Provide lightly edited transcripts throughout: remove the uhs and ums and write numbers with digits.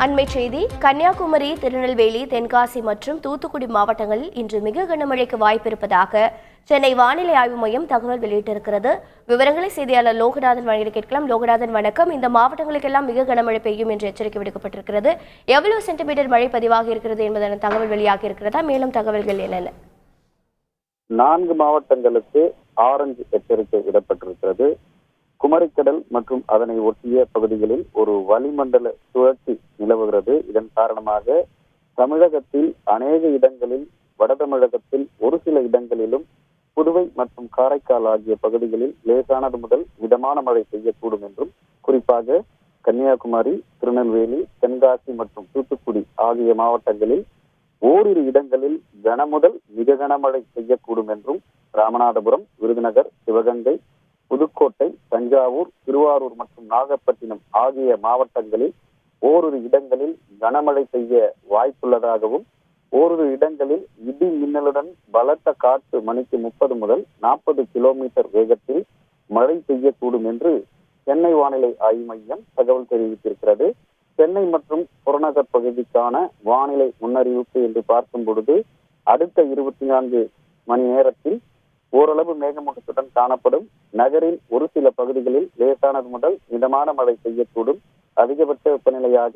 அண்மை செய்தி. கன்னியாகுமரி, திருநெல்வேலி, தென்காசி மற்றும் தூத்துக்குடி மாவட்டங்களில் இன்று மிக கனமழைக்கு வாய்ப்பிருப்பதாக சென்னை வானிலை ஆய்வு மையம் தகவல் வெளியிட்டிருக்கிறது. விவரங்களை செய்தியாளர் லோகநாதன் வழங்கி கேட்கலாம். லோகநாதன், வணக்கம். இந்த மாவட்டங்களுக்கெல்லாம் மிக கனமழை பெய்யும் என்று எச்சரிக்கை விடுக்கப்பட்டிருக்கிறது. எவ்வளவு சென்டிமீட்டர் மழை பதிவாகி இருக்கிறது என்பதான தகவல் வெளியாகி இருக்கிறதா? மேலும் தகவல்கள் என்னென்ன? 4 மாவட்டங்களுக்கு ஆரஞ்சு எச்சரிக்கை விடப்பட்டிருக்கிறது. குமரிக்கடல் மற்றும் அதனை ஒட்டிய பகுதிகளில் ஒரு வளிமண்டல சுழற்சி நிலவுகிறது. இதன் காரணமாக தமிழகத்தில் அநேக இடங்களில், வட தமிழகத்தில் ஒரு சில இடங்களிலும், புதுவை மற்றும் காரைக்கால் ஆகிய பகுதிகளில் லேசானது முதல் மிதமான மழை பெய்யக்கூடும் என்றும், குறிப்பாக கன்னியாகுமரி, திருநெல்வேலி, தென்காசி மற்றும் தூத்துக்குடி ஆகிய மாவட்டங்களில் ஓரிரு இடங்களில் கனமுதல் மிக கனமழை பெய்யக்கூடும் என்றும், ராமநாதபுரம், விருதுநகர், சிவகங்கை, புதுக்கோட்டை, தஞ்சாவூர், திருவாரூர் மற்றும் நாகப்பட்டினம் ஆகிய மாவட்டங்களில் ஓரிரு இடங்களில் கனமழை பெய்ய வாய்ப்புள்ளதாகவும், ஓரிரு இடங்களில் இடி மின்னலுடன் பலத்த காற்று மணிக்கு 30 முதல் 40 கிலோமீட்டர் வேகத்தில் மழை பெய்யக்கூடும் என்று சென்னை வானிலை ஆய்வு மையம் தகவல் தெரிவித்திருக்கிறது. சென்னை மற்றும் புறநகர் பகுதிக்கான வானிலை முன்னறிவிப்பு என்று பார்க்கும் பொழுது, அடுத்த 24 மணி நேரத்தில் ஓரளவு மேகமூட்டத்துடன் காணப்படும். நகரின் ஒரு சில பகுதிகளில் லேசானது முதல் மிதமான மழை பெய்யக்கூடும். அதிகபட்ச வெப்பநிலையாக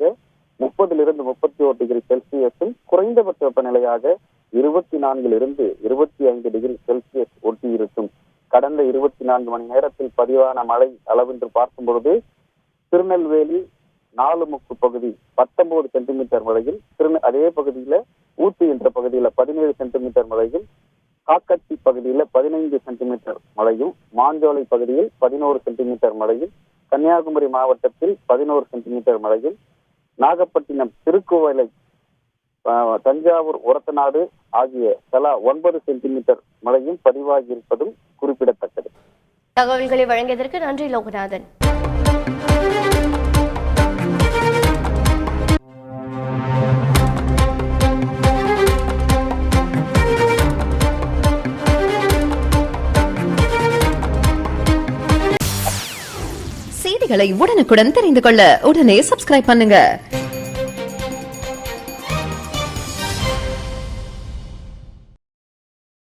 30 - 31 டிகிரி செல்சியஸும், குறைந்தபட்ச வெப்பநிலையாக 24 - 25 டிகிரி செல்சியஸ் ஒட்டி இருக்கும். கடந்த 24 மணி நேரத்தில் பதிவான மழை அளவென்று பார்க்கும் பொழுது, திருநெல்வேலி 4 முக்கு பகுதி 19 சென்டிமீட்டர் மழையும், அதே பகுதியில ஊட்டி என்ற பகுதியில 17 சென்டிமீட்டர் மழையும், காக்கச்சி பகுதியில 15 சென்டிமீட்டர் மழையும், மாஞ்சோலை பகுதியில் 11 சென்டிமீட்டர் மழையும், கன்னியாகுமரி மாவட்டத்தில் 11 சென்டிமீட்டர் மழையும், நாகப்பட்டினம், திருக்குவளை, தஞ்சாவூர், ஒரத்தநாடு ஆகிய தலா 9 சென்டிமீட்டர் மழையும் பதிவாகி இருப்பதும் குறிப்பிடத்தக்கது. தகவல்களை வழங்கியதற்கு நன்றி லோகநாதன். செய்திகளை உடனுக்குடன் தெரிந்து கொள்ள உடனே சப்ஸ்கிரைப் பண்ணுங்க.